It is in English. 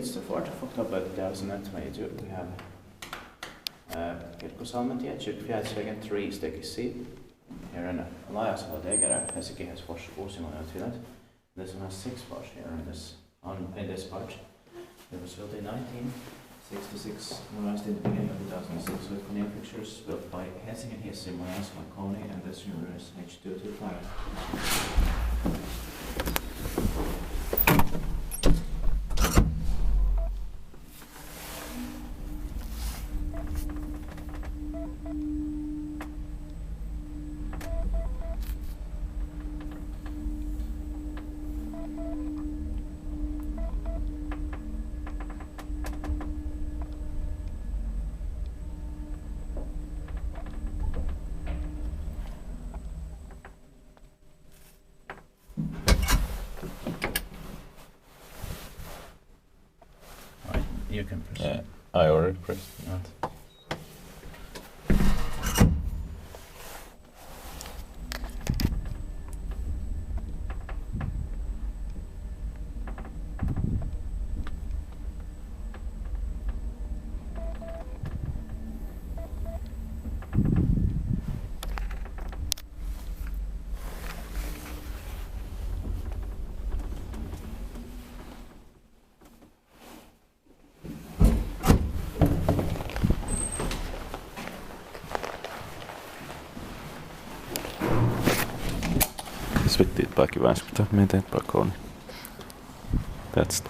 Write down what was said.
it's the 4th of October 2022. We have Kirkkosalmentie, 24/3 stycken C. Here in Laajasalo, Helsingin Hissi, Finland. This one has 6 bars here in this part. It was built in 1966, modernized in the beginning of 2006 with Kone pictures, built by Helsingin Hissi, modernized by Kone, and this unit is H225. You can press. Yeah, I already pressed. Not. Svittigt bakivänskytä, miten eteenpäin Kone. That's